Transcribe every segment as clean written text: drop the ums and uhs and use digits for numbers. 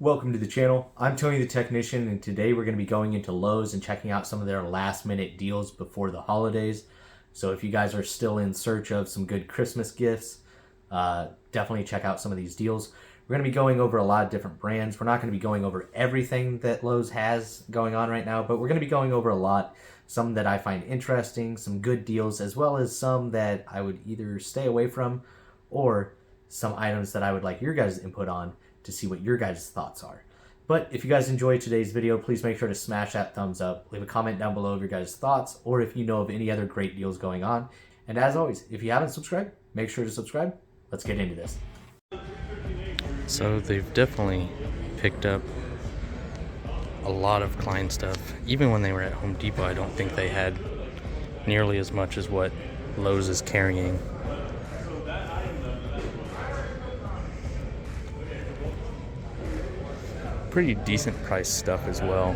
Welcome to the channel. I'm Tony the Technician, and today we're going to be going into Lowe's and checking out some of their last minute deals before the holidays. So if you guys are still in search of some good Christmas gifts, definitely check out some of these deals. We're going to be going over a lot of different brands. We're not going to be going over everything that Lowe's has going on right now, but we're going to be going over a lot. Some that I find interesting, some good deals, as well as some that I would either stay away from or some items that I would like your guys' input on to see what your guys' thoughts are. But if you guys enjoyed today's video, please make sure to smash that thumbs up, leave a comment down below of your guys' thoughts, or if you know of any other great deals going on. And as always, if you haven't subscribed, make sure to subscribe. Let's get into this. So they've definitely picked up a lot of Klein stuff. Even when they were at Home Depot, I don't think they had nearly as much as what Lowe's is carrying. Pretty decent price stuff as well.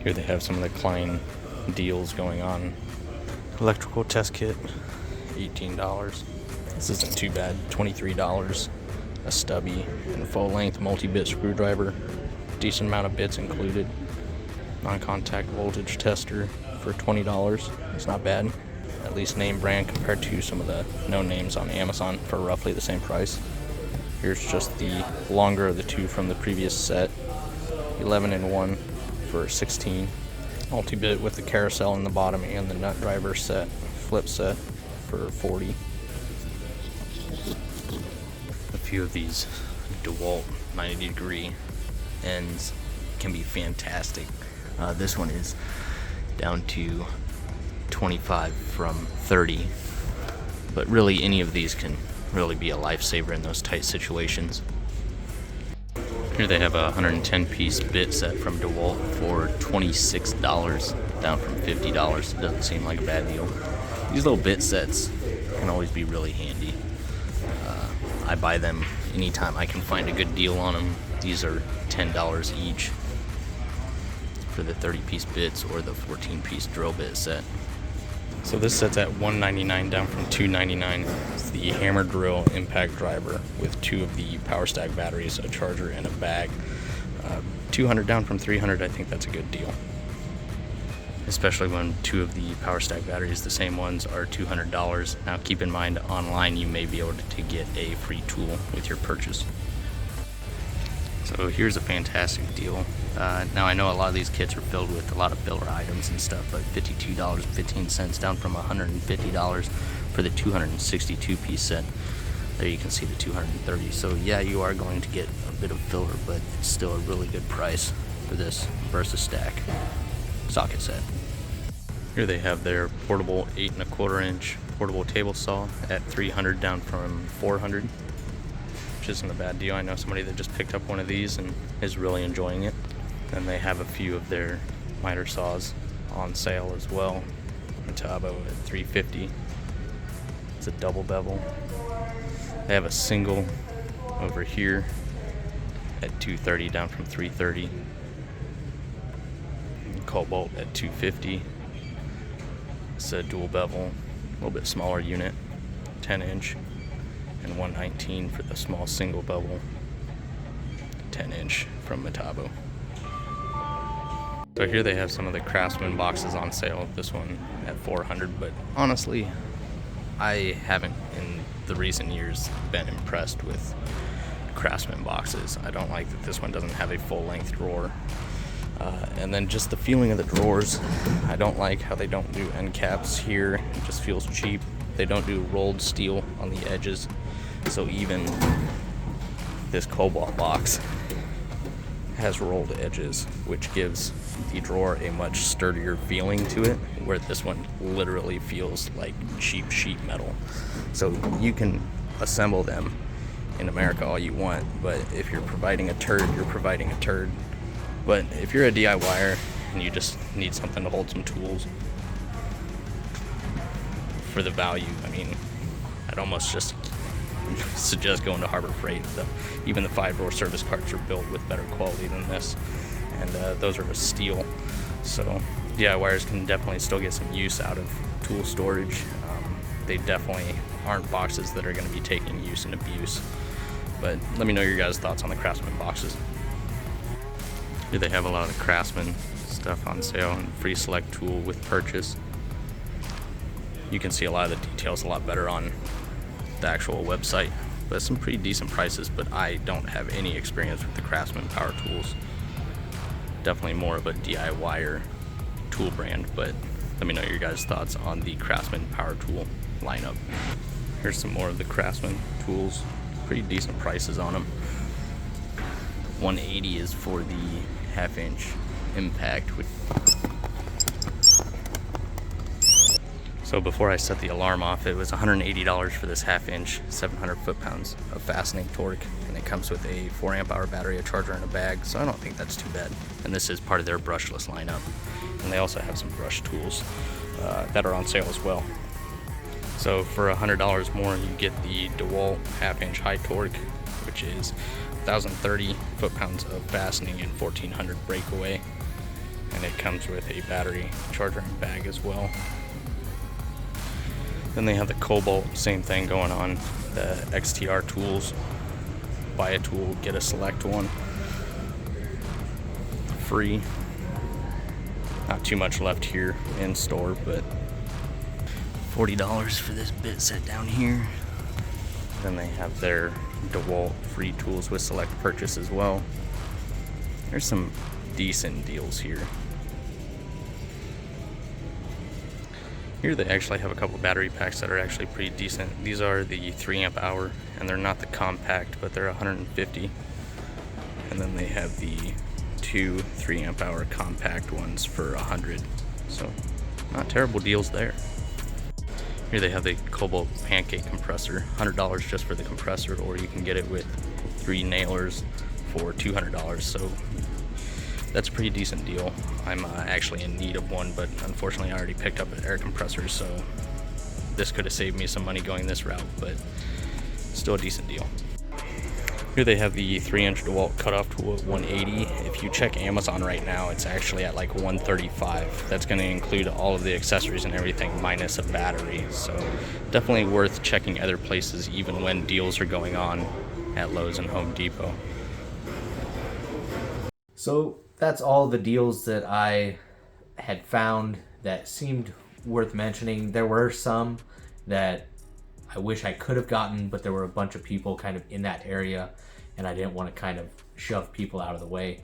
Here they have some of the Klein deals going on. Electrical test kit, $18. This isn't too bad, $23. A stubby and full length multi-bit screwdriver, decent amount of bits included. Non-contact voltage tester for $20. It's not bad, at least name brand compared to some of the known names on Amazon for roughly the same price. Here's just the longer of the two from the previous set, 11 in 1 for $16. Multi-bit with the carousel in the bottom and the nut driver set, flip set for $40. A few of these DeWalt 90-degree ends can be fantastic. This one is down to 25 from 30, but really any of these can really be a lifesaver in those tight situations. Here they have a 110-piece bit set from DeWalt for $26, down from $50. Doesn't seem like a bad deal. These little bit sets can always be really handy. I buy them anytime I can find a good deal on them. These are $10 each for the 30-piece bits or the 14-piece drill bit set. So this set's at $199, down from $299. It's the hammer drill impact driver with two of the power stack batteries, a charger, and a bag. $200 down from $300. I think that's a good deal, especially when two of the power stack batteries, the same ones, are $200. Now keep in mind, online you may be able to get a free tool with your purchase. So here's a fantastic deal. Now I know a lot of these kits are filled with a lot of filler items and stuff, but $52.15, down from $150 for the 262-piece set. There you can see the 230. So yeah, you are going to get a bit of filler, but it's still a really good price for this Versa Stack socket set. Here they have their portable 8 1/4 inch portable table saw at $300, down from $400. Which isn't a bad deal. I know somebody that just picked up one of these and is really enjoying it. And they have a few of their miter saws on sale as well. Metabo at $350. It's a double bevel. They have a single over here at $230, down from $330. And Cobalt at $250. It's a dual bevel, a little bit smaller unit, 10-inch. And $119 for the small single bevel 10-inch from Metabo. So here they have some of the Craftsman boxes on sale. This one at $400, but honestly, I haven't in the recent years been impressed with Craftsman boxes. I don't like that this one doesn't have a full-length drawer. And then just the feeling of the drawers. I don't like how they don't do end caps here. It just feels cheap. They don't do rolled steel on the edges. So even this Cobalt box has rolled edges, which gives the drawer a much sturdier feeling to it, where this one literally feels like cheap sheet metal. So you can assemble them in America all you want, but if you're providing a turd, you're providing a turd. But if you're a DIYer and you just need something to hold some tools, for the value, I mean, I'd almost just suggest going to Harbor Freight. Even the 5-drawer service carts are built with better quality than this, and those are a steel. So DIYers can definitely still get some use out of tool storage. They definitely aren't boxes that are going to be taking use and abuse. But let me know your guys' thoughts on the Craftsman boxes. Here they have a lot of the Craftsman stuff on sale and free select tool with purchase. You can see a lot of the details a lot better on the actual website, but some pretty decent prices. But I don't have any experience with the Craftsman power tools. Definitely more of a DIYer tool brand, but let me know your guys' thoughts on the Craftsman power tool lineup. Here's some more of the Craftsman tools. Pretty decent prices on them. $180 is for the 1/2-inch impact. So before I set the alarm off, it was $180 for this 1/2-inch, 700 foot-pounds of fastening torque, and it comes with a 4 amp hour battery, a charger, and a bag, so I don't think that's too bad. And this is part of their brushless lineup. And they also have some brush tools that are on sale as well. So for $100 more, you get the DeWalt 1/2-inch high torque, which is 1,030 foot-pounds of fastening and 1,400 breakaway. And it comes with a battery, charger, and bag as well. Then they have the Cobalt, same thing going on. The XTR tools, buy a tool, get a select one. Free. Not too much left here in store, but $40 for this bit set down here. Then they have their DeWalt free tools with select purchase as well. There's some decent deals here. Here they actually have a couple battery packs that are actually pretty decent. These are the 3 amp hour, and they're not the compact, but they're 150. And then they have the 2 3 amp hour compact ones for 100. So not terrible deals there. Here they have the Cobalt pancake compressor, $100 just for the compressor, or you can get it with 3 nailers for $200. So that's a pretty decent deal. I'm actually in need of one, but unfortunately I already picked up an air compressor, so this could have saved me some money going this route, but still a decent deal. Here they have the 3-inch DeWalt cutoff tool at $180. If you check Amazon right now, it's actually at like $135. That's going to include all of the accessories and everything minus a battery. So definitely worth checking other places even when deals are going on at Lowe's and Home Depot. So that's all the deals that I had found that seemed worth mentioning. There were some that I wish I could have gotten, but there were a bunch of people kind of in that area, and I didn't want to kind of shove people out of the way.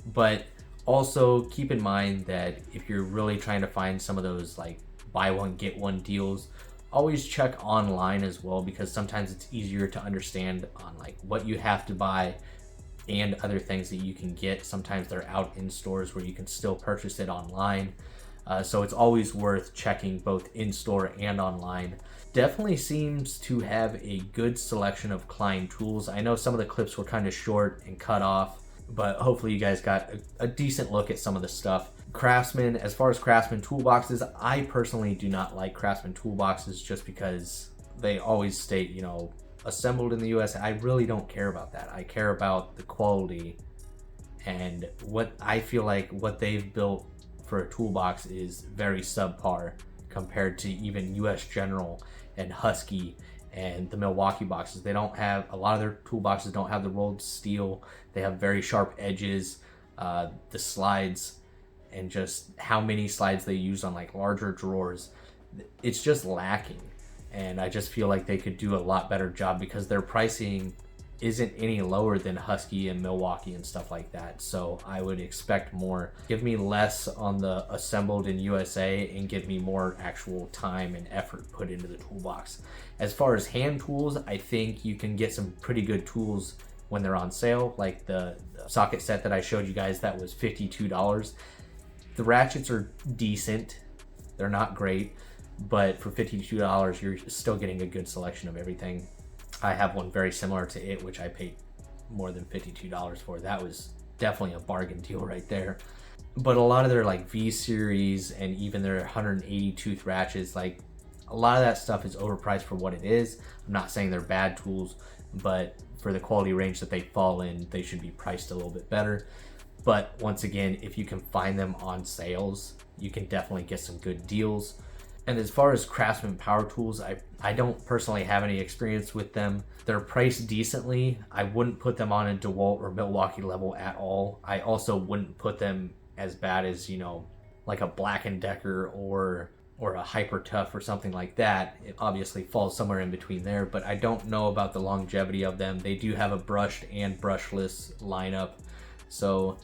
But also keep in mind that if you're really trying to find some of those like buy one get one deals, always check online as well, because sometimes it's easier to understand on like what you have to buy and other things that you can get. Sometimes they're out in stores where you can still purchase it online. So it's always worth checking both in store and online. Definitely seems to have a good selection of Klein tools. I know some of the clips were kind of short and cut off, but hopefully you guys got a decent look at some of the stuff. Craftsman, as far as Craftsman toolboxes, I personally do not like Craftsman toolboxes just because they always state, you know, assembled in the US. I really don't care about that. I care about the quality, and what I feel like what they've built for a toolbox is very subpar compared to even US General and Husky and the Milwaukee boxes. They don't have, a lot of their toolboxes don't have the rolled steel. They have very sharp edges, the slides, and just how many slides they use on like larger drawers. It's just lacking. And I just feel like they could do a lot better job because their pricing isn't any lower than Husky and Milwaukee and stuff like that. So I would expect more. Give me less on the assembled in USA and give me more actual time and effort put into the toolbox. As far as hand tools, I think you can get some pretty good tools when they're on sale, like the socket set that I showed you guys that was $52. The ratchets are decent. They're not great, but for $52, you're still getting a good selection of everything. I have one very similar to it, which I paid more than $52 for. That was definitely a bargain deal right there. But a lot of their like V series and even their 180 tooth ratchets, like A lot of that stuff is overpriced for what it is. I'm not saying they're bad tools, but for the quality range that they fall in, they should be priced a little bit better. But once again, if you can find them on sales, you can definitely get some good deals. And as far as Craftsman power tools, I don't personally have any experience with them. They're priced decently. I wouldn't put them on a DeWalt or Milwaukee level at all. I also wouldn't put them as bad as, you know, like a Black & Decker or a Hyper Tough or something like that. It obviously falls somewhere in between there, but I don't know about the longevity of them. They do have a brushed and brushless lineup. So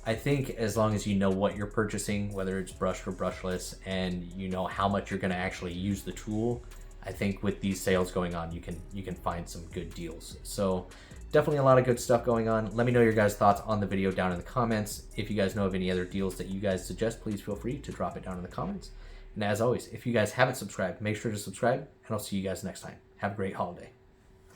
I think as long as you know what you're purchasing, whether it's brushed or brushless, and you know how much you're going to actually use the tool, I think with these sales going on, you can find some good deals. So definitely a lot of good stuff going on. Let me know your guys' thoughts on the video down in the comments. If you guys know of any other deals that you guys suggest, please feel free to drop it down in the comments. And as always, if you guys haven't subscribed, make sure to subscribe, and I'll see you guys next time. Have a great holiday.